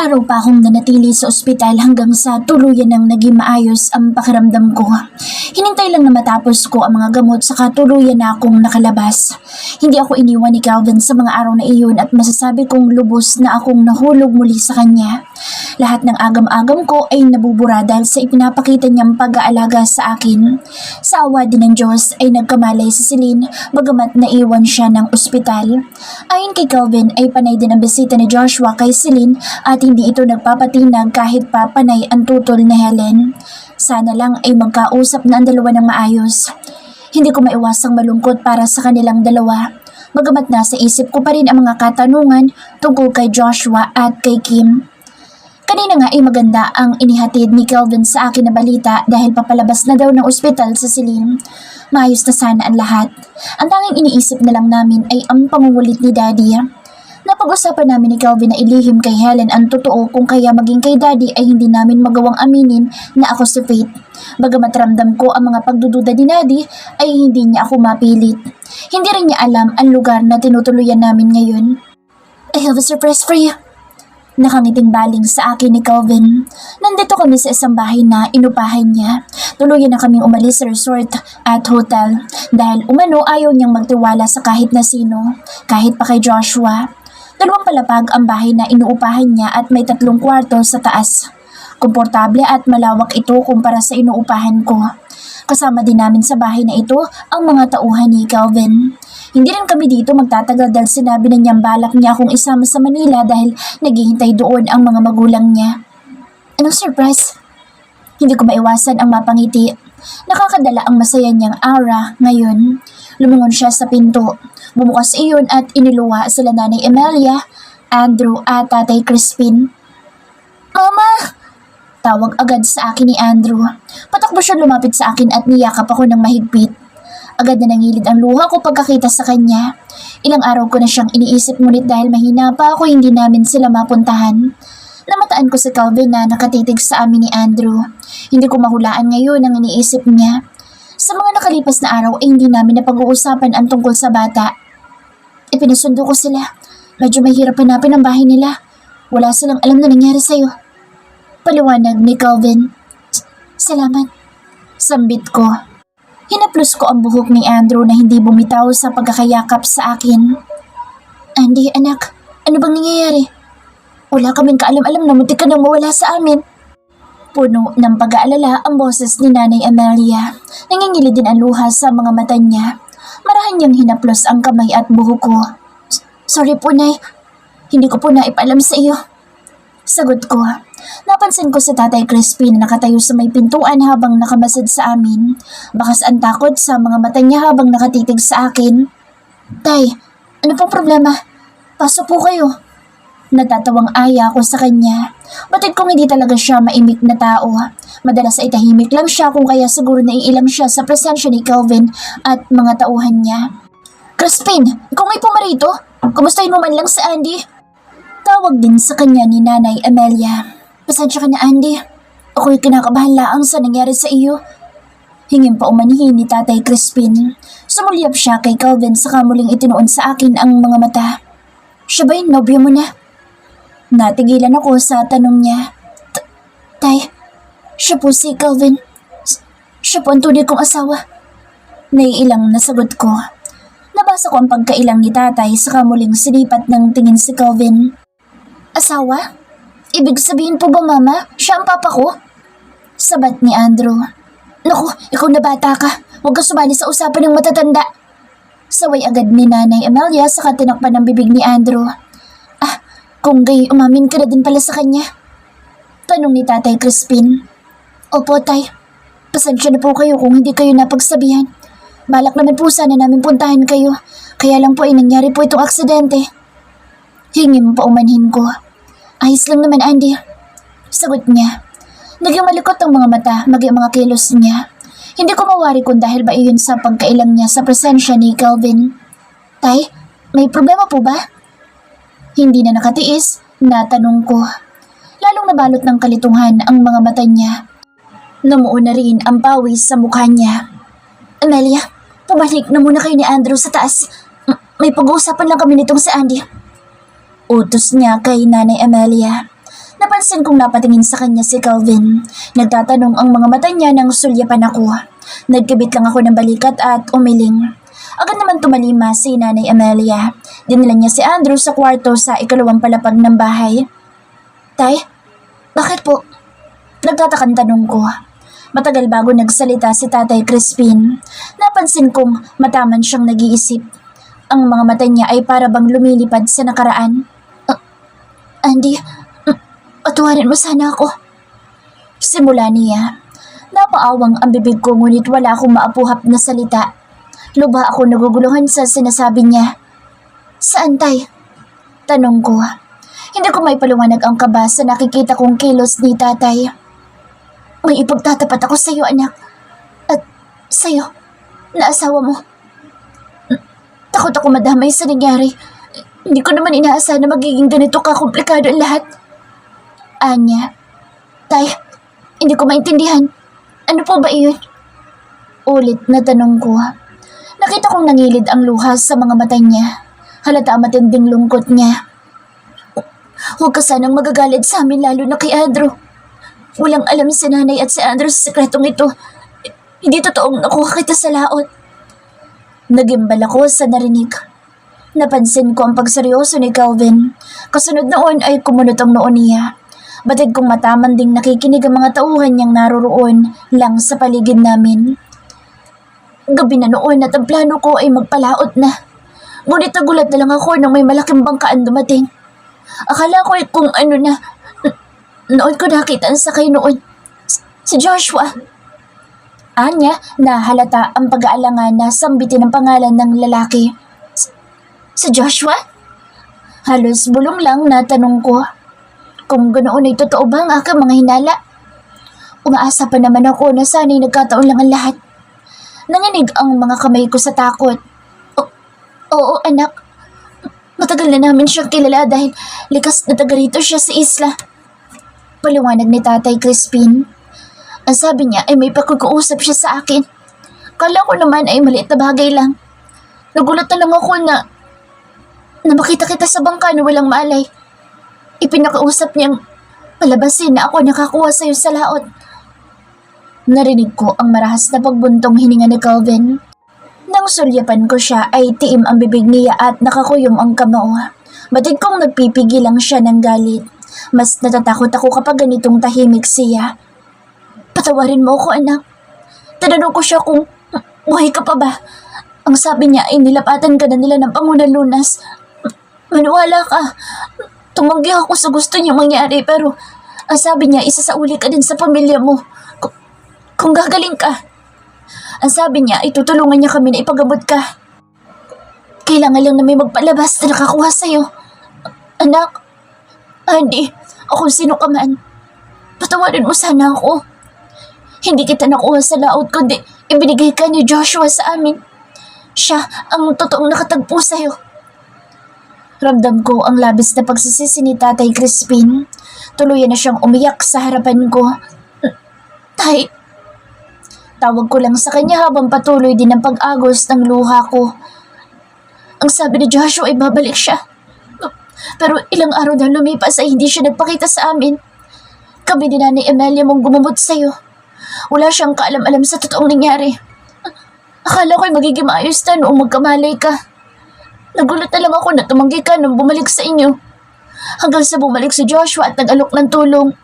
araw pa akong nanatili sa ospital hanggang sa tuluyan ng naging maayos ang pakiramdam ko. Hinintay lang na matapos ko ang mga gamot saka tuluyan na akong nakalabas. Hindi ako iniwan ni Calvin sa mga araw na iyon at masasabi kong lubos na akong nahulog muli sa kanya. Lahat ng agam-agam ko ay nabubura dahil sa ipinapakita niyang pag-aalaga sa akin. Sa awa din ng Diyos ay nagkamalay si Celine bagamat naiwan siya ng ospital. Ayon kay Calvin ay panay din ang bisita ni Joshua kay Celine at hindi ito nagpapatinag kahit pa panay ang tutol ni Helen. Sana lang ay magkausap na ang dalawa ng maayos. Hindi ko maiwasang malungkot para sa kanilang dalawa. Bagamat nasa isip ko pa rin ang mga katanungan tungkol kay Joshua at kay Kim. Kanina nga ay maganda ang inihatid ni Calvin sa akin na balita dahil papalabas na daw ng ospital sa Celine. Maayos na sana ang lahat. Ang tanging iniisip na lang namin ay ang pangungulit ni Daddy. Napag-usapan namin ni Calvin na ilihim kay Helen ang totoo kung kaya maging kay Daddy ay hindi namin magawang aminin na ako si Faith. Bagamat ramdam ko ang mga pagdududa ni Daddy ay hindi niya ako mapilit. Hindi rin niya alam ang lugar na tinutuluyan namin ngayon. I have a surprise for you. Nakangiting baling sa akin ni Calvin. Nandito kami sa isang bahay na inupahan niya. Tuluyan na kaming umalis sa resort at hotel dahil umano ayaw niyang magtiwala sa kahit na sino, kahit pa kay Joshua. 2 palapag ang bahay na inuupahan niya at may 3 kwarto sa taas. Komportable at malawak ito kumpara sa inuupahan ko. Kasama din namin sa bahay na ito ang mga tauhan ni Calvin. Hindi rin kami dito magtatagal dahil sinabi na niyang balak niya akong isama sa Manila dahil naghihintay doon ang mga magulang niya. Anong surprise? Hindi ko maiwasan ang mapangiti. Nakakadala ang masaya niyang aura ngayon. Lumungon siya sa pinto. Bumukas iyon at iniluwa sila Nanay Emelia, Andrew at Tatay Crispin. Mama! Tawag agad sa akin ni Andrew. Patakbo siya lumapit sa akin at niyakap ako ng mahigpit. Agad na nangilid ang luha ko pagkakita sa kanya. Ilang araw ko na siyang iniisip ngunit dahil mahina pa ako hindi namin sila mapuntahan. Namataan ko si Calvin na nakatitig sa amin ni Andrew. Hindi ko mahulaan ngayon ang iniisip niya. Sa mga nakalipas na araw ay hindi namin napag-uusapan ang tungkol sa bata. Ipinasundo ko sila. Medyo mahirap hanapin ang bahay nila. Wala silang alam na nangyari sa'yo. Paliwanag ni Calvin. Salamat. Sambit ko. Hinaplos ko ang buhok ni Andrew na hindi bumitaw sa pagkakayakap sa akin. Andy, anak, ano bang nangyayari? Wala kaming kaalam-alam na muntik ka nang mawala sa amin. Puno ng pag-aalala ang boses ni Nanay Amelia. Nangingilid din ang luha sa mga mata niya. Marahan niyang hinaplos ang kamay at buhok ko. Sorry po, Nay. Hindi ko po naipaalam sa iyo. Sagot ko. Napansin ko si Tatay Crispin na nakatayo sa may pintuan habang nakamasid sa amin. Bakas ang takot sa mga mata niya habang nakatitig sa akin. Tay, ano pong problema? Pasok po kayo. Natatawang aya ko sa kanya. Batid kong hindi talaga siya maimik na tao. Madalas ay tahimik lang siya kung kaya siguro naiilang siya sa presensya ni Calvin at mga tauhan niya. Crispin, ikaw nga'y pumarito? Kumustahin mo man lang si Andy? Tawag din sa kanya ni Nanay Amelia. Pasensya ka na, Andy. Ako'y kinakabahan laang sa nangyari sa iyo. Hingin pa umanihin ni Tatay Crispin. Sumulyap siya kay Calvin saka muling itinuon sa akin ang mga mata. Siya ba yung nobyo mo na? Natigilan ako sa tanong niya. Tay, siya po si Calvin. Siya po ang tunay kong asawa. Naiilang nasagot ko. Nabasa ko ang pagkailang ni Tatay saka muling sinipat ng tingin si Calvin. Asawa? Ibig sabihin po ba, Mama? Siya ang papa ko? Sabat ni Andrew. Naku, ikaw na bata ka. Huwag ka sumali sa usapan ng matatanda. Saway agad ni Nanay Amelia saka tinakpan ng bibig ni Andrew. Ah, kung gay umamin ka na din pala sa kanya. Tanong ni Tatay Crispin. Opo, Tay. Pasensya na po kayo kung hindi kayo napagsabihan. Balak naman po sana namin puntahan kayo. Kaya lang po ay nangyari po itong aksidente. Hingin pa umanhin ko. Ayos lang naman, Andy. Sagot niya. Naging malikot ang mga mata, maging mga kilos niya. Hindi ko mawari kung dahil ba iyon sa pagkailang niya sa presensya ni Calvin. Tay, may problema po ba? Hindi na nakatiis, natanong ko. Lalong nabalot ng kalituhan ang mga mata niya. Namuo na rin ang pawis sa mukha niya. Amelia, pumalik na muna kayo ni Andrew sa taas. May pag-uusapan lang kami nitong si Andy. Utos niya kay Nanay Amelia. Napansin kong napatingin sa kanya si Calvin. Nagtatanong ang mga mata niya nang sulyapan ako. Nagkabit lang ako ng balikat at umiling. Agad naman tumalima si Nanay Amelia. Dinala niya si Andrew sa kwarto sa ikalawang palapag ng bahay. Tay, bakit po? Nagtatakang tanong ko. Matagal bago nagsalita si Tatay Crispin. Napansin kong mataman siyang nag-iisip. Ang mga mata niya ay para bang lumilipad sa nakaraan. Andy, patawarin mo sana ako. Simula niya. Napaawang ang bibig ko ngunit wala akong maapuhap na salita. Lubha ako naguguluhan sa sinasabi niya. Saan tay? Tanong ko. Hindi ko may paliwanag ang kaba sa nakikita kong kilos ni tatay. May ipagtatapat ako sa iyo, anak. At sa'yo, na asawa mo. Takot ako madamay sa nangyari. Hindi ko naman inaasahan na magiging ganito kakomplikado ang lahat. Anya, tay, hindi ko maintindihan. Ano po ba iyon? Ulit na tanong ko. Nakita kong nangilid ang luha sa mga mata niya. Halata ang matinding lungkot niya. Huwag ka sanang magagalit sa amin lalo na kay Andrew. Walang alam si nanay at si Andrew sa sekretong ito. Hindi totoong nakuha kita sa laot. Nagimbal ako sa narinig. Napansin ko ang pagseryoso ni Calvin. Kasunod noon ay kumunot ang noon niya. Batid kong mataman ding nakikinig ang mga tauhan niyang naroroon lang sa paligid namin. Gabi na noon at ang plano ko ay magpalaot na. Ngunit nagulat na lang ako nang may malaking bangkaan dumating. Akala ko ay kung ano na. Noon ko nakita ang sakay noon. Si Joshua. Anya na halata ang pag-aalangan na sambitin ang pangalan ng lalaki. Si Joshua? Halos bulong lang na tanong ko. Kung ganoon ay totoo ba ang aking mga hinala? Umaasa pa naman ako na sana'y nagkataon lang ang lahat. Nanginig ang mga kamay ko sa takot. Oo anak. Matagal na namin siyang kilala dahil likas na taga rito siya sa isla. Paliwanag ni Tatay Crispin. Ang sabi niya ay may pagkukuusap siya sa akin. Kala ko naman ay maliit na bagay lang. Nagulat na lang ako na makita kita sa bangka na walang malay. Ipinakausap niyang palabasin na ako nakakuha sa'yo sa laot. Narinig ko ang marahas na pagbuntong hininga ni Calvin. Nang sulyapan ko siya ay tiim ang bibig niya at nakakuyom ang kamao. Batid kong nagpipigil lang siya ng galit. Mas natatakot ako kapag ganitong tahimik siya. Patawarin mo ako, anak. Tinanong ko siya kung buhay ka pa ba. Ang sabi niya ay nilapatan ka na nila ng Pangunan Lunas. Maniwala ka. Tumanggi ako sa gusto niya mangyari pero ang sabi niya isasauli ka din sa pamilya mo. Kung gagaling ka. Ang sabi niya ay tutulungan niya kami na ipagamot ka. Kailangan lang na may magpalabas na nakakuha sa'yo. Anak, Andy, ako sino ka man. Patawarin mo sana ako. Hindi kita nakuha sa laot kundi ibinigay ka ni Joshua sa amin. Siya ang totoong nakatagpo sa'yo. Ramdam ko ang labis na pagsisisi ni Tatay Crispin. Tuluyan na siyang umiyak sa harapan ko. Tay, tawag ko lang sa kanya habang patuloy din ang pag-agos ng luha ko. Ang sabi ni Joshua ay babalik siya. Pero ilang araw na lumipas ay hindi siya nagpakita sa amin. Kami ni Nanay Amelia mong gumamot sa'yo. Wala siyang kaalam-alam sa totoong nangyari. Akala ko'y magiging maayos na noong magkamalay ka. Nagulat na lang ako na tumanggi ka nung bumalik sa inyo. Hanggang sa bumalik si Joshua at nag-alok ng tulong.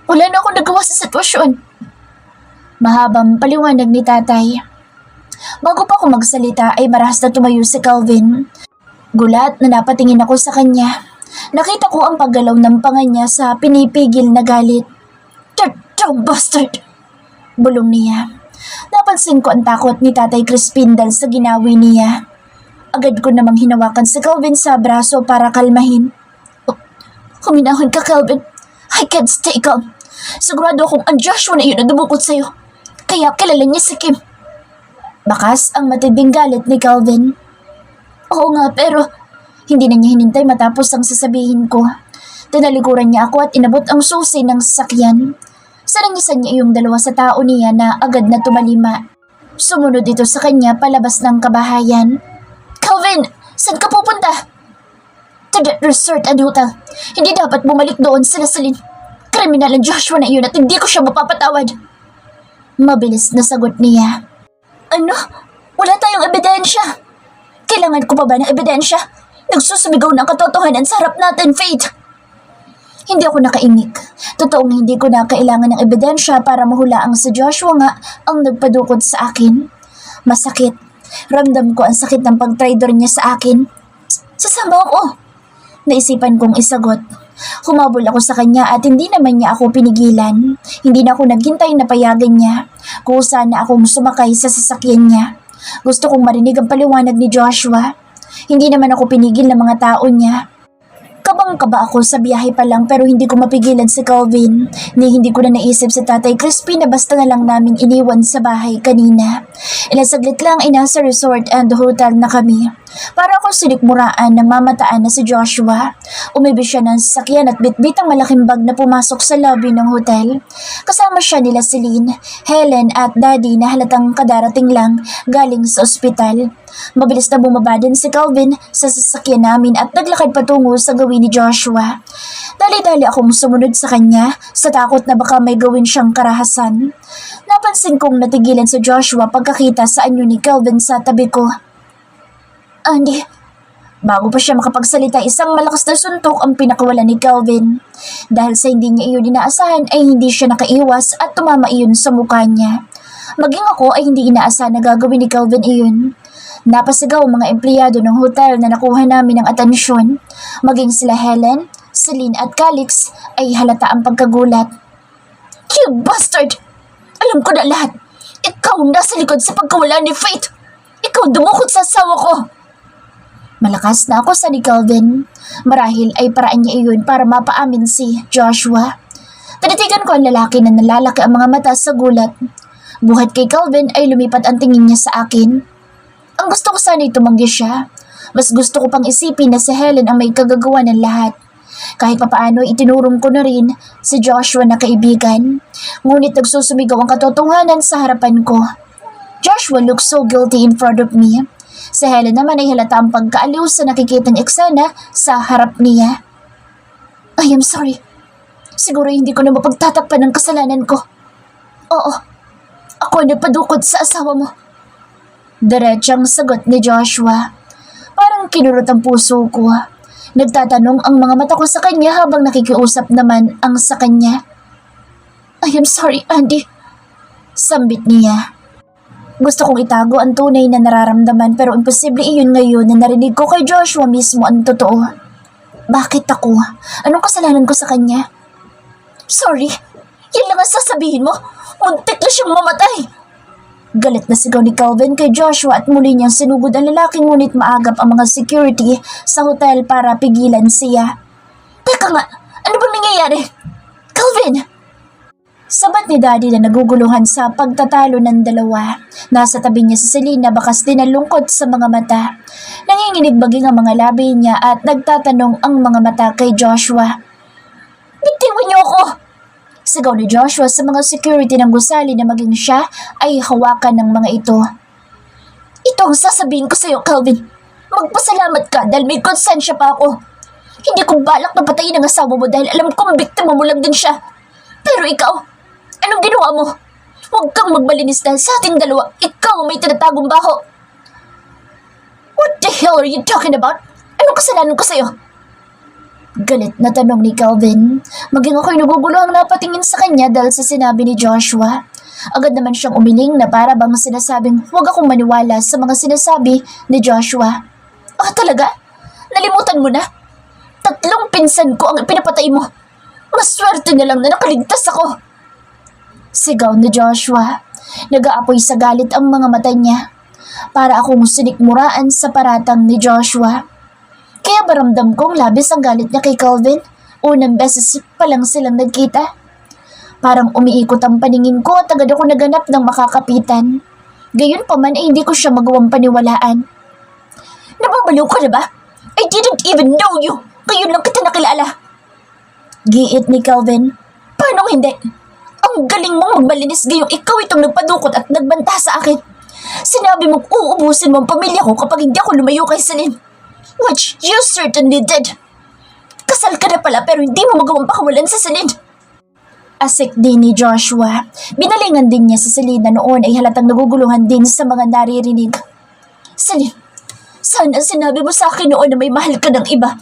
Wala na akong nagawa sa sitwasyon. Mahabang paliwanag ni tatay. Bago pa ako magsalita ay marahas na tumayo si Calvin. Gulat na napatingin ako sa kanya. Nakita ko ang paggalaw ng panga niya sa pinipigil na galit. Dirty bastard! Bulong niya. Napansin ko ang takot ni Tatay Crispin dahil sa ginawi niya. Agad ko namang hinawakan si Calvin sa braso para kalmahin. Huminahon ka, Calvin. I can't stay calm. Sigurado akong ang Joshua na yun ang dumukot sa'yo. Kaya kilala niya si Kim. Bakas ang matinding galit ni Calvin. Oo nga, pero hindi na niya hinintay matapos ang sasabihin ko. Tinalikuran niya ako at inabot ang susi ng sasakyan. Sarangisan niya yung dalawa sa tao niya na agad na tumalima. Sumunod ito sa kanya palabas ng kabahayan. Calvin, saan ka pupunta? To the resort and hotel. Hindi dapat bumalik doon sila Celine. Kriminal ang Joshua na iyon at hindi ko siya mapapatawad. Mabilis na sagot niya. Ano? Wala tayong ebidensya. Kailangan ko pa ba ng ebidensya? Nagsusumigaw ng katotohanan sa harap natin, Faith. Hindi ako nakaimik. Totoong hindi ko na kailangan ng ebidensya para mahulaan si Joshua nga ang nagpadukot sa akin. Masakit. Ramdam ko ang sakit ng pagtraidor niya sa akin. Sasama ako. Naisipan kong isagot. Humabol ako sa kanya at hindi naman niya ako pinigilan. Hindi na ako naghintay na payagan niya. Kusa na akong sumakay sa sasakyan niya. Gusto kong marinig ang paliwanag ni Joshua. Hindi naman ako pinigil ng mga tao niya. Kabang-kaba ako sa biyahe pa lang pero hindi ko mapigilan si Calvin. Hindi ko na naisip si Tatay Crispy na basta na lang namin iniwan sa bahay kanina. Ilang saglit lang ay nasa resort and hotel na kami. Para akong sinikmuraan ng mamataan na si Joshua. Umibig siya ng sasakyan at bitbit ang malaking bag na pumasok sa lobby ng hotel. Kasama siya nila Celine, Helen at Daddy na halatang kadarating lang galing sa ospital. Mabilis na bumaba din si Calvin sa sasakyan namin at naglakad patungo sa gawin ni Joshua. Dali-dali akong sumunod sa kanya sa takot na baka may gawin siyang karahasan. Napansin kong natigilan si Joshua pagkakita sa anyo ni Calvin sa tabi ko. Andy, bago pa siya makapagsalita, isang malakas na suntok ang pinakawala ni Calvin. Dahil sa hindi niya iyon inaasahan ay hindi siya nakaiwas at tumama iyon sa mukha niya. Maging ako ay hindi inaasahan na gagawin ni Calvin iyon. Napasigaw ang mga empleyado ng hotel na nakuha namin ng atensyon. Maging sila Helen, Celine at Calix ay halata ang pagkagulat. You bastard! Alam ko na lahat. Ikaw nasa likod sa pagkawala ni Faith. Ikaw dumukot sa asawa ko. Malakas na ako sa ni Calvin. Marahil ay paraan niya iyon para mapaamin si Joshua. Tinitigan ko ang lalaki na nalalaki ang mga mata sa gulat. Buhat kay Calvin ay lumipat ang tingin niya sa akin. Ang gusto ko sana ay tumanggi siya. Mas gusto ko pang isipin na si Helen ang may kagagawa ng lahat. Kahit papaano itinurong ko na rin si Joshua na kaibigan. Ngunit nagsusumigaw ang katotohanan sa harapan ko. Joshua looks so guilty in front of me. Si Helen naman ay halata ang pagkaaliw sa nakikitang eksena sa harap niya. I am sorry. Siguro hindi ko na mapagtatakpan ng kasalanan ko. Oo, ako ang nagpadukot sa asawa mo. Diretsang sagot ni Joshua. Parang kinurot ang puso ko. Nagtatanong ang mga mata ko sa kanya habang nakikiusap naman ang sa kanya. I am sorry, Andy. Sambit niya. Gusto kong itago ang tunay na nararamdaman pero imposible iyon ngayon na narinig ko kay Joshua mismo ang totoo. Bakit ako? Anong kasalanan ko sa kanya? Sorry, yan lang ang sasabihin mo. Muntik na siyang mamatay. Galit na sigaw ni Calvin kay Joshua at muli niyang sinugod ang lalaki ngunit maagap ang mga security sa hotel para pigilan siya. Teka nga, ano bang nangyayari? Calvin! Sabat ni Daddy na naguguluhan sa pagtatalo ng dalawa. Nasa tabi niya si Selena bakas din ang lungkot sa mga mata. Nanginginig baging ang mga labi niya at nagtatanong ang mga mata kay Joshua. Bitiwan niyo ako! Sigaw ni Joshua sa mga security ng gusali na maging siya ay hawakan ng mga ito. Ito ang sasabihin ko sa iyo, Calvin. Magpasalamat ka dahil may konsensya pa ako. Hindi ko balak na patayin ang asawa mo dahil alam kong biktima mo lang din siya. Pero ikaw, anong ginawa mo? Huwag kang magbalinis dahil sa ating dalawa, ikaw ang may tinatagong baho. What the hell are you talking about? Anong kasalanan ko sa'yo? Galit na tanong ni Calvin. Maging ako'y naguguluhang napatingin sa kanya dahil sa sinabi ni Joshua. Agad naman siyang umiling na para bang sinasabing huwag akong maniwala sa mga sinasabi ni Joshua. Ah, talaga? Nalimutan mo na? 3 pinsan ko ang pinapatay mo. Maswerte na lang na nakaligtas ako. Sigaw ni Joshua. Nag-aapoy sa galit ang mga mata niya. Para akong sinikmuraan sa paratang ni Joshua. Kaya maramdam kong labis ang galit niya kay Calvin. Unang beses pa lang silang nagkita. Parang umiikot ang paningin ko at agad ako naganap ng makakapitan. Gayon pa man ay hindi ko siya magawang paniwalaan. Nababaliw ka na ba? I didn't even know you. Ngayon lang kita nakilala. Giit ni Calvin. Paano hindi? Ang galing mong magbalinis gayong ikaw itong nagpadukot at nagbanta sa akin. Sinabi mong uubusin mo ang pamilya ko kapag hindi ako lumayo kay Celine. Which you certainly did. Kasal ka na pala pero hindi mo magawang pakawalan sa Celine. asik din ni Joshua. Binalingan din niya si Celine na noon ay halatang naguguluhan din sa mga naririnig. Celine, sana sinabi mo sa akin noon na may mahal ka ng iba.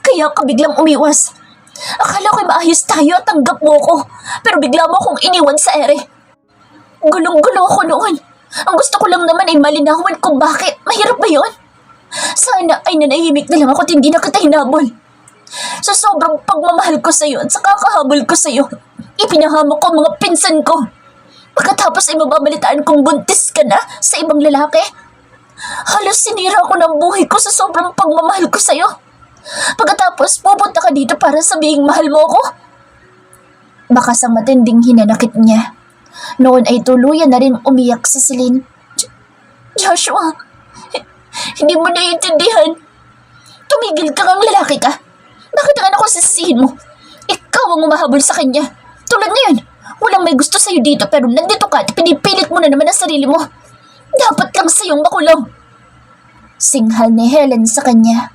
Kaya ka biglang umiwas. Akala ko'y maayos tayo at tanggap mo ko. Pero bigla mo akong iniwan sa ere. Gulong-gulo ako noon. Ang gusto ko lang naman ay malinawan kung bakit. Mahirap ba yun? Sana ay nanahimik na lang ako at hindi na kita hinabol. Sa sobrang pagmamahal ko sa'yo at sa kakahabol ko sa'yo, ipinahamak ko ang mga pinsan ko. Pagkatapos ay mababalitaan kong buntis ka na sa ibang lalaki. Halos sinira ko ng buhay ko sa sobrang pagmamahal ko sa'yo. Pagkatapos pupunta ka dito para sabihing mahal mo ko. Bakas ang matinding hinanakit niya. Noon ay tuluyan na rin umiyak si Celine. Joshua, hindi mo naiintindihan. Tumigil ka ngang lalaki ka. Bakit ang ako sisisihin mo? Ikaw ang umahabol sa kanya. Tulad ngayon, walang may gusto sa'yo dito pero nandito ka at pinipilit mo na naman ang sarili mo. Dapat lang sa'yong makulong. Singhal ni Helen sa kanya.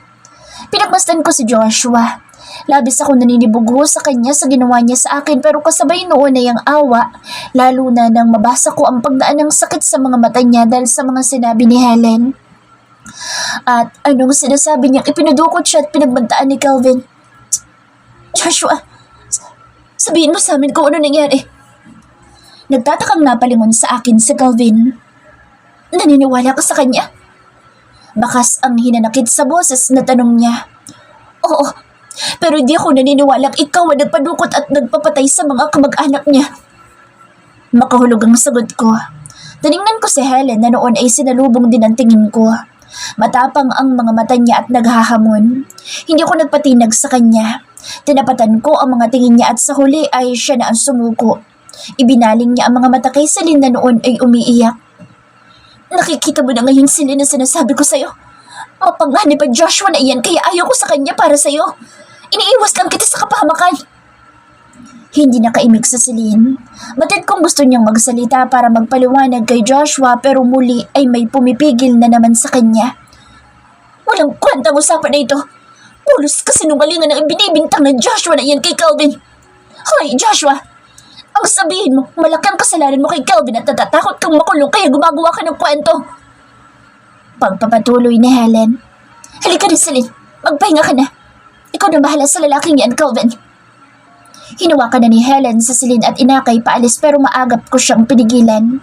Pinagmasdan ko si Joshua. Labis ako naninibugo sa kanya sa ginawa niya sa akin pero kasabay noon ay ang awa, lalo na nang mabasa ko ang pagdaan ng sakit sa mga mata niya dahil sa mga sinabi ni Helen. At anong sinasabi niyang ipinudukot siya at pinagbantaan ni Calvin. Joshua, sabihin mo sa amin kung ano nangyari. Nagtatakang napalingon sa akin si Calvin. Naniniwala ka sa kanya? Bakas ang hinanakit sa boses na tanong niya. Oo, pero hindi ako naniniwalang ikaw ang nagpadukot at nagpapatay sa mga kamag-anak niya. Makahulog ang sagot ko. Tiningnan ko si Helen na noon ay sinalubong din ang tingin ko. Matapang ang mga mata niya at naghahamon. Hindi ako nagpatinag sa kanya. Tinapatan ko ang mga tingin niya at sa huli ay siya na ang sumuko. Ibinaling niya ang mga mata kay Celine na noon ay umiiyak. Nakikita mo na ngayon Celine na sinasabi ko sa'yo. Mapanganib ang Joshua na iyan kaya ayaw ko sa kanya para sa'yo. Iniiwas lang kita sa kapahamakan. Hindi nakaimik sa Celine. Batid kong gusto niyang magsalita para magpaliwanag kay Joshua pero muli ay may pumipigil na naman sa kanya. Walang kwentang usapan na ito. Pulos kasinungalingan ang ibinibintang ng Joshua na iyan kay Calvin. Hoy Joshua, ang sabihin mo, malaki ang kasalanan mo kay Calvin at natatakot kang makulong kaya gumagawa ka ng kwento. Pagpapatuloy ni Helen. Halika rin Celine, magpahinga ka na. Ikaw na bahala sa lalaking yan, Calvin. Hinawakan na ni Helen sa Celine at inakay paalis pero maagap ko siyang pinigilan.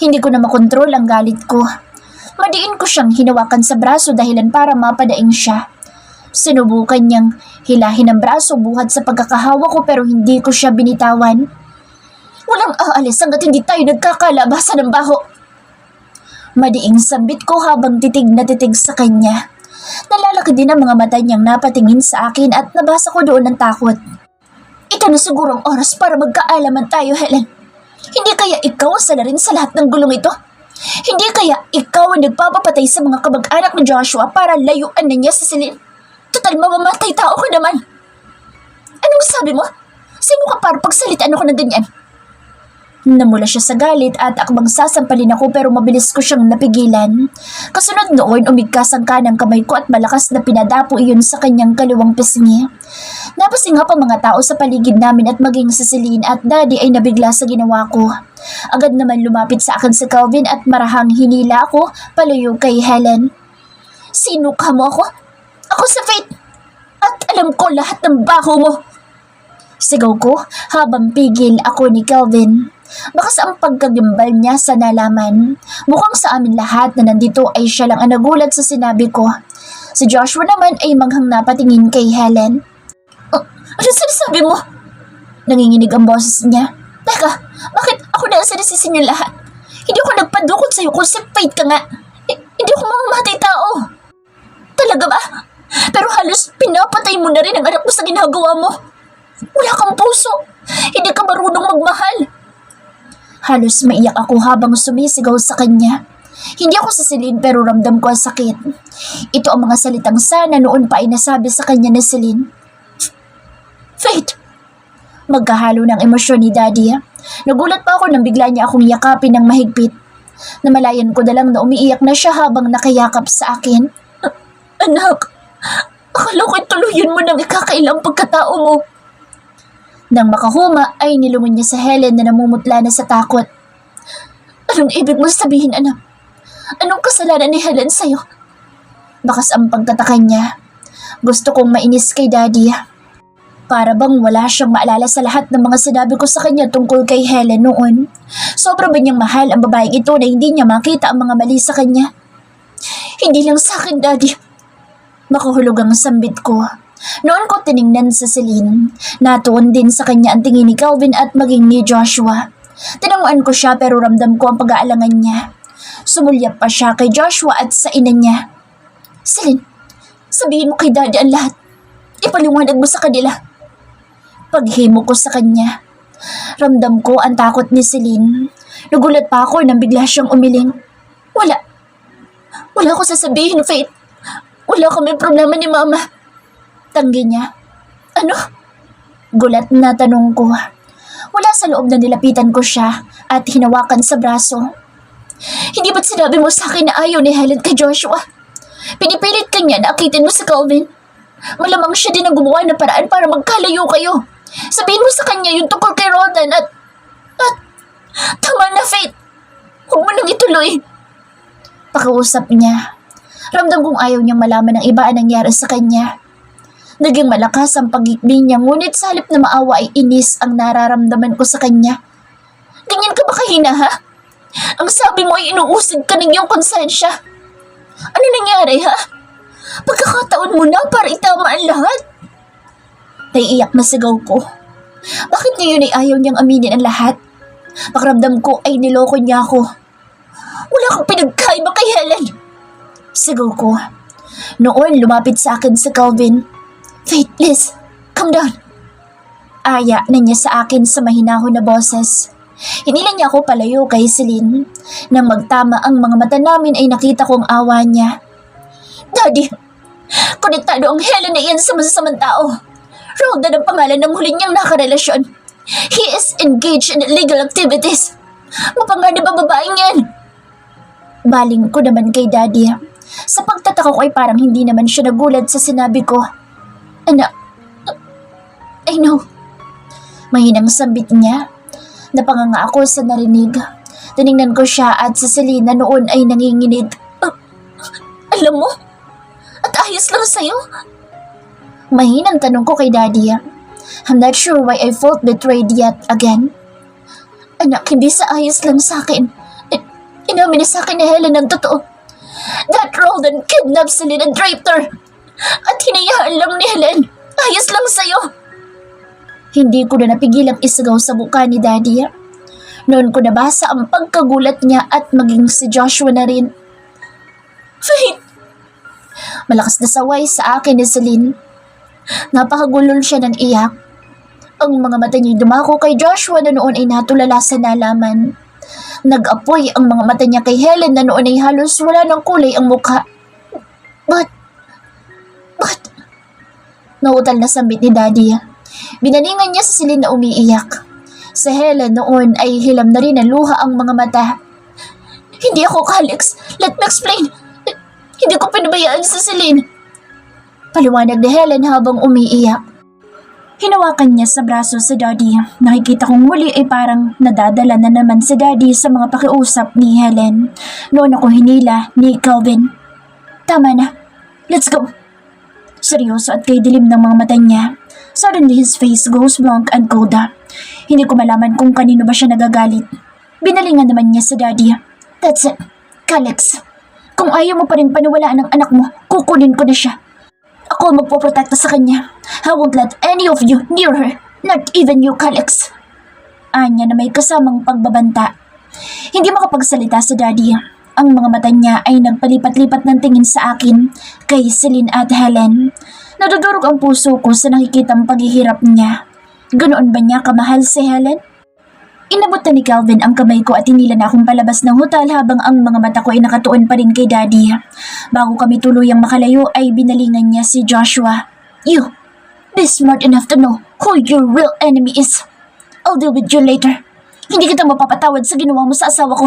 Hindi ko na makontrol ang galit ko. Madiin ko siyang hinawakan sa braso dahilan para mapadaing siya. Sinubukan niyang hilahin ang braso buhat sa pagkakahawa ko pero hindi ko siya binitawan. Walang aalis hanggat hindi tayo nagkakalabasan ng baho. Madiing sambit ko habang titig na titig sa kanya. Nalalaki din ang mga mata niyang napatingin sa akin at nabasa ko doon ng takot. Ito na siguro ang oras para magkaalaman tayo, Helen. Hindi kaya ikaw ang salarin sa lahat ng gulong ito? Hindi kaya ikaw ang nagpapapatay sa mga kamag-anak ni Joshua para layuan na niya sa Celine? Total mamamatay tao ko naman. Anong sabi mo? Sino ka para pagsalitaan ako ng ganyan? Namula siya sa galit at akbang sasampalin ako pero mabilis ko siyang napigilan. Kasunod noon umigkas ang kanang kamay ko at malakas na pinadapo iyon sa kanyang kaliwang pisngi. Napasingap ang mga tao sa paligid namin at maging si Celine at Daddy ay nabigla sa ginawa ko. Agad naman lumapit sa akin si Calvin at marahang hinila ako palayo kay Helen. Sino ka mo ako? Ako si Faith. At alam ko lahat ng baho mo. Sigaw ko habang pigil ako ni Calvin. Bakas ang pagkagimbal niya sa nalaman. Mukhang sa amin lahat na nandito ay siya lang ang nagulat sa sinabi ko. Si Joshua naman ay manghang napatingin kay Helen. Ano sinasabi mo? Nanginginig ang boses niya. Teka, bakit ako na ang sinisisin niyo lahat? Hindi ako nagpadukot sa'yo kung si Faith ka nga. Hindi ako mamamatay tao. Talaga ba? Pero halos pinapatay mo na rin ang anak mo sa ginagawa mo. Wala kang puso. Hindi ka marunong magmahal. Halos maiyak ako habang sumisigaw sa kanya. Hindi ako sa Celine pero ramdam ko ang sakit. Ito ang mga salitang sana noon pa ay nasabi sa kanya ni Celine. Faith! Magkahalo ng emosyon ni Daddy. Nagulat pa ako nang bigla niya akong yakapin ng mahigpit. Namalayan ko na lang na umiiyak na siya habang nakayakap sa akin. Anak, akala ko'y tuluyan mo ng ikakailang pagkatao mo. Nang makahuma ay nilungon niya sa Helen na namumutla na sa takot. Anong ibig mo sabihin, anak? Anong kasalanan ni Helen sa'yo? Bakas ang pagtataka niya. Gusto kong mainis kay Daddy. Para bang wala siyang maalala sa lahat ng mga sinabi ko sa kanya tungkol kay Helen noon. Sobra ba niyang mahal ang babaeng ito na hindi niya makita ang mga mali sa kanya? Hindi lang sa akin, Daddy. Makahulog ang sambit ko. Noon ko tiningnan sa Celine. Natuon din sa kanya ang tingin ni Calvin at maging ni Joshua. Tinanguan ko siya pero ramdam ko ang pag-aalangan niya. Sumulyap pa siya kay Joshua at sa ina niya. Celine, sabihin mo kay Daddy ang lahat. Ipaliwanag mo sa kanila. Paghimo ko sa kanya. Ramdam ko ang takot ni Celine. Nagulat pa ako nang bigla siyang umiling. Wala ko sasabihin, Faith. Wala kami problema ni Mama. Tanggi niya. Ano? Gulat na tanong ko. Wala sa loob na nilapitan ko siya at hinawakan sa braso. Hindi ba't sinabi mo sa akin na ayaw ni Helen kay Joshua? Pinipilit ka niya na akitin mo si Calvin. Malamang siya din ang gumawa ng paraan para magkalayo kayo. Sabihin mo sa kanya yung tungkol kay Roldan at tama na, Faith. Huwag mo nang ituloy. Pakiusap niya. Ramdam kong ayaw niyang malaman ng iba ang nangyari sa kanya. Naging malakas ang pag-ikbing niya, ngunit sa halip na maawa ay inis ang nararamdaman ko sa kanya. Ganyan ka ba kahina, ha? Ang sabi mo ay inuusig ka ng iyong konsensya. Ano nangyari, ha? Pagkakataon mo na para itama ang lahat. Naiiyak na sigaw ko. Bakit ngayon ay ayaw niyang aminin ang lahat? Pakiramdam ko ay niloko niya ako. Wala kang pinagkaiba kay Helen. Sigaw ko. Noon lumapit sa akin si Calvin. Faith, please, calm down. Aya na niya sa akin sa mahinahon na boses. Hinila niya ako palayo kay Celine. Nang magtama ang mga mata namin ay nakita kong awa niya. Daddy, konektado ang Helen na iyan sa masasamang tao. Roldan ang pangalan ng huli niyang nakarelasyon. He is engaged in illegal activities. Mapanganib ang babaeng yan. Baling ko naman kay Daddy. Sa pagtataka ko ay parang hindi naman siya nagulat sa sinabi ko. Anak, I know. Mahinang sambit niya. Napanganga ako sa narinig. Tiningnan ko siya at sa Selena noon ay nanginginig. Alam mo? At ayos lang sa'yo? Mahinang tanong ko kay Daddy. I'm not sure why I felt betrayed yet again. Anak, hindi sa ayos lang sa akin. Inamin na sa akin ni Helen ang totoo. That Roldan kidnapped Selena and raped her. At hinayaan lang ni Helen. Ayos lang sa'yo. Hindi ko na napigilang isigaw sa mukha ni Daddy. Noon ko nabasa ang pagkagulat niya at maging si Joshua na rin. Faith! Malakas na saway sa akin ni Celine. Napakagulol siya ng iyak. Ang mga mata niya dumako kay Joshua na noon ay natulala sa nalaman. Nag-apoy ang mga mata niya kay Helen na noon ay halos wala ng kulay ang mukha. But, nautal na sambit ni Daddy. Binalingan niya si Celine na umiiyak. Sa Helen noon ay hilam na rin ang luha ang mga mata. Hindi ako Calix. Let me explain. Hindi ko pinabayaan si Celine. Paliwanag ni Helen habang umiiyak. Hinawakan niya sa braso si Daddy. Nakikita kong muli ay parang nadadala na naman si Daddy sa mga pakiusap ni Helen. Noon ako hinila ni Calvin. Tama na. Let's go. Seryoso at kay dilim ng mga mata niya. Suddenly his face goes blank and cold. Hindi ko malaman kung kanino ba siya nagagalit. Binalingan naman niya sa Daddy. That's it. Calix. Kung ayaw mo pa rin paniwalaan ng anak mo, kukunin ko na siya. Ako magpoprotekta sa kanya. I won't let any of you near her. Not even you, Calix. Anya na may kasamang pagbabanta. Hindi makapagsalita sa Daddy. Ang mga mata niya ay nagpalipat-lipat ng tingin sa akin, kay Celine at Helen. Nadudurog ang puso ko sa nakikitang paghihirap niya. Ganoon ba niya kamahal si Helen? Inabot na ni Calvin ang kamay ko at hinila na akong palabas ng hotel habang ang mga mata ko ay nakatuon pa rin kay Daddy. Bago kami tuluyang makalayo ay binalingan niya si Joshua. You, be smart enough to know who your real enemy is. I'll deal with you later. Hindi kita mapapatawad sa ginawa mo sa asawa ko.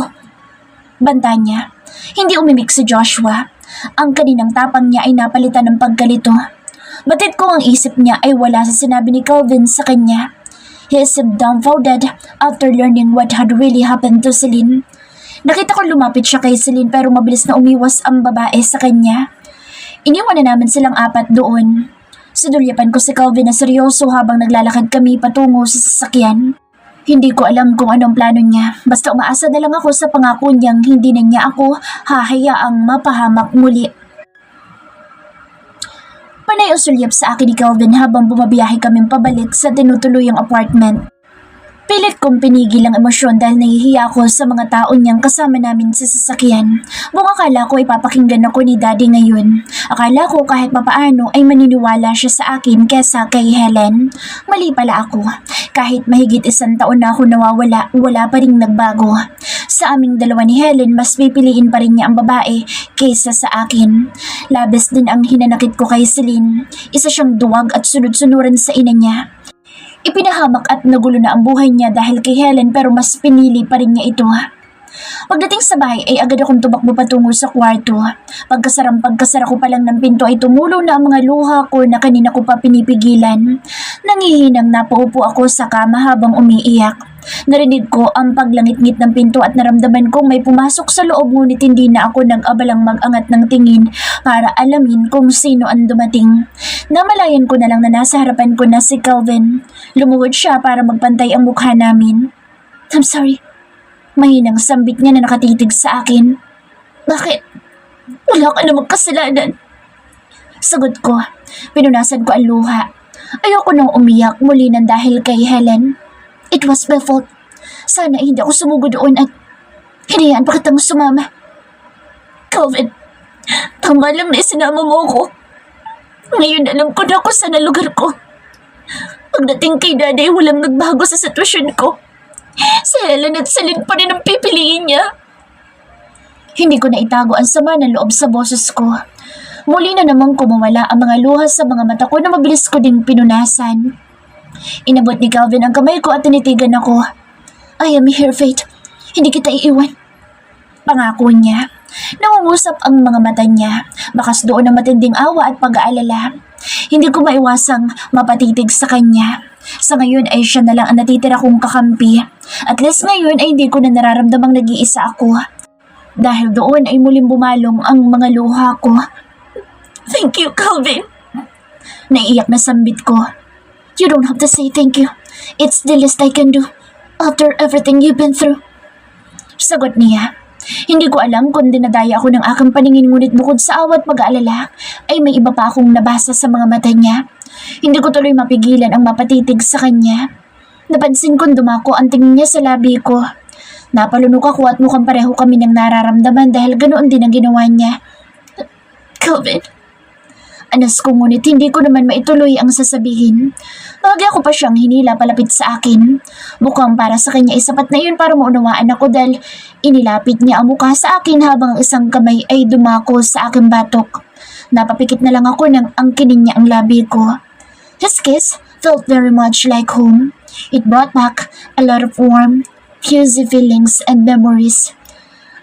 Banta niya. Hindi umimik si Joshua. Ang kaninang tapang niya ay napalitan ng pagkalito. Batid ko ang isip niya ay wala sa sinabi ni Calvin sa kanya. He seemed dumbfounded after learning what had really happened to Celine. Nakita ko lumapit siya kay Celine pero mabilis na umiwas ang babae sa kanya. Iniwan na namin silang apat doon. Sinulyapan ko si Calvin na seryoso habang naglalakad kami patungo sa sasakyan. Hindi ko alam kung anong plano niya. Basta umaasa na lang ako sa pangako niyang hindi na niya ako hahayaang mapahamak muli. Panay usulyap sa akin ni Calvin habang bumabiyahe kaming pabalik sa tinutuluyang apartment. Pilit kong pinigil ang emosyon dahil nahihiya ako sa mga tao niyang kasama namin sa sasakyan. Buong akala ko ipapakinggan ako ni Daddy ngayon. Akala ko kahit papaano ay maniniwala siya sa akin kesa kay Helen. Mali pala ako. Kahit mahigit 1 taon na ako nawawala, wala pa ring nagbago. Sa aming dalawa ni Helen, mas pipiliin pa rin niya ang babae kaysa sa akin. Labis din ang hinanakit ko kay Celine. Isa siyang duwag at sunod-sunuran sa ina niya. Ipinahamak at nagulo na ang buhay niya dahil kay Helen pero mas pinili pa rin niya ito. Pagdating sa bahay ay agad akong tumakbo patungo sa kwarto. Pagkasara ko pa lang ng pinto ay tumulo na ang mga luha ko na kanina ko pa pinipigilan. Nangihinang napaupo ako sa kama habang umiiyak. Narinig ko ang paglangit-ngit ng pinto at naramdaman kong may pumasok sa loob ngunit hindi na ako nag-abalang mag-angat ng tingin para alamin kung sino ang dumating. Namalayan ko na lang na nasa harapan ko na si Calvin. Lumuhod siya para magpantay ang mukha namin. I'm sorry. Mahinang sambit niya na nakatitig sa akin. Bakit? Wala ka namang kasalanan. Sagot ko. Pinunasan ko ang luha. Ayoko nang umiyak muli nang dahil kay Helen. It was my fault. Sana hindi ako sumugod doon at hinayaan pa kitang sumama. Calvin, tama lang na isinama mo ko. Ngayon alam ko na kung saan ang lugar ko. Pagdating kay Daddy, walang nagbago sa sitwasyon ko. Si Helen at Celine pa rin ang pipiliin niya. Hindi ko na itago ang sama ng loob sa boses ko. Muli na namang kumawala ang mga luha sa mga mata ko na mabilis ko ding pinunasan. Inabot ni Calvin ang kamay ko at tinitigan ako. I am here, Faith. Hindi kita iiwan. Pangako niya. Nangungusap ang mga mata niya. Bakas doon ang matinding awa at pag-aalala. Hindi ko maiwasang mapatitig sa kanya. Sa ngayon ay siya na lang ang natitira kong kakampi. At least ngayon ay hindi ko na nararamdamang nag-iisa ako. Dahil doon ay muling bumalong ang mga luha ko. Thank you, Calvin. Naiiyak na sambit ko. You don't have to say thank you. It's the least I can do after everything you've been through. Sagot niya. Hindi ko alam kung dinadaya ako ng aking paningin ngunit bukod sa awat pag-aalala ay may iba pa akong nabasa sa mga mata niya. Hindi ko tuloy mapigilan ang mapatitig sa kanya. Napansin kong dumako ang tingin niya sa labi ko. Napalunok ako at mukhang pareho kami ng nararamdaman dahil ganoon din ang ginawa niya. Calvin, anas ko ngunit hindi ko naman maituloy ang sasabihin. Bagay ako pa siyang hinila palapit sa akin. Mukhang para sa kanya ay sapat na yun para maunawaan ako dahil inilapit niya ang mukha sa akin habang ang isang kamay ay dumako sa aking batok. Napapikit na lang ako nang angkinin niya ang labi ko. His kiss felt very much like home. It brought back a lot of warm, fuzzy feelings and memories.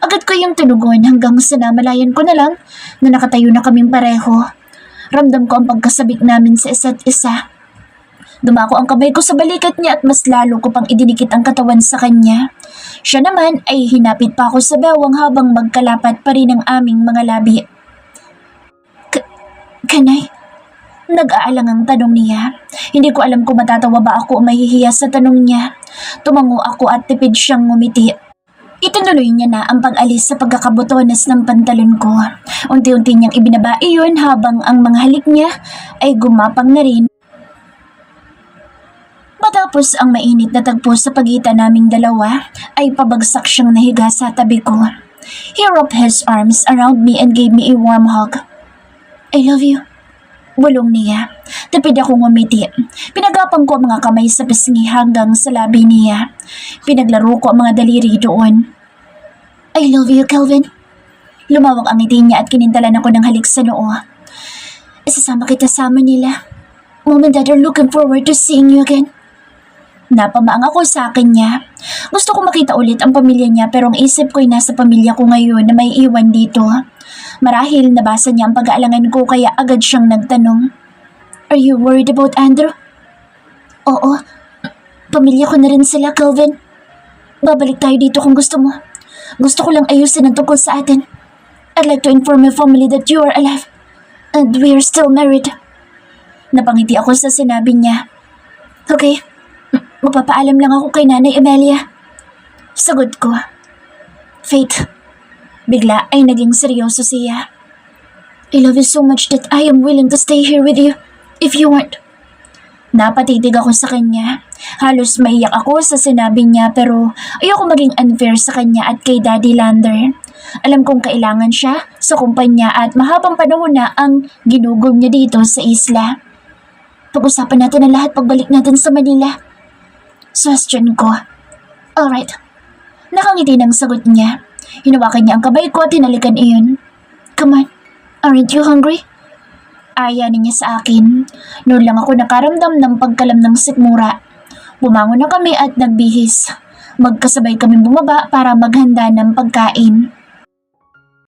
Agad ko yung tinugon hanggang sa namalayan ko na lang na nakatayo na kaming pareho. Ramdam ko ang pagkasabik namin sa isa't isa. Dumako ang kamay ko sa balikat niya at mas lalo ko pang idinikit ang katawan sa kanya. Siya naman ay hinapit pa ako sa bewang habang magkalapat pa rin ang aming mga labi. Can I? Nag-aalang ang tanong niya. Hindi ko alam kung matatawa ba ako o mahihiya sa tanong niya. Tumango ako at tipid siyang ngumiti. Itinuloy niya na ang pag-alis sa pagkakabotones ng pantalon ko. Unti-unti niyang ibinaba iyon habang ang mga halik niya ay gumapang na rin. Matapos ang mainit na tagpo sa pagitan naming dalawa, ay pabagsak siyang nahiga sa tabi ko. He wrapped his arms around me and gave me a warm hug. I love you. Bulong niya. Tipid akong ngumiti. Pinagapang ko ang mga kamay sa pisngi hanggang sa labi niya. Pinaglaro ko ang mga daliri doon. I love you, Calvin. Lumawak ang ngiti niya at kinintalan ako ng halik sa noo. Isasama kita sa Manila. Mom and Dad are looking forward to seeing you again. Napamaang ako sa akin niya. Gusto ko makita ulit ang pamilya niya pero ang isip ko'y nasa pamilya ko ngayon na may iwan dito. Marahil nabasa niya ang pag-aalangan ko kaya agad siyang nagtanong. Are you worried about Andrew? Oo. Pamilya ko na rin sila, Calvin. Babalik tayo dito kung gusto mo. Gusto ko lang ayusin ang tungkol sa atin. I'd like to inform my family that you are alive. And we are still married. Napangiti ako sa sinabi niya. Okay, magpapaalam lang ako kay Nanay Amelia. Sagot ko. Faith. Bigla ay naging seryoso siya. I love you so much that I am willing to stay here with you if you weren't. Napatitig ako sa kanya. Halos maiyak ako sa sinabi niya pero ayoko maging unfair sa kanya at kay Daddy Lander. Alam kong kailangan siya sa kumpanya at mahabang panahon na ang ginugol niya dito sa isla. Pag-usapan natin ang lahat pagbalik natin sa Manila. Question ko. Alright. Nakangiti ng sagot niya. Hinawakan niya ang kamay ko at hinalikan iyon. Come on. Aren't you hungry? Ayanin niya sa akin. Noon lang ako nakaramdam ng pagkalam ng sikmura. Bumangon na kami at nagbihis. Magkasabay kami bumaba para maghanda ng pagkain.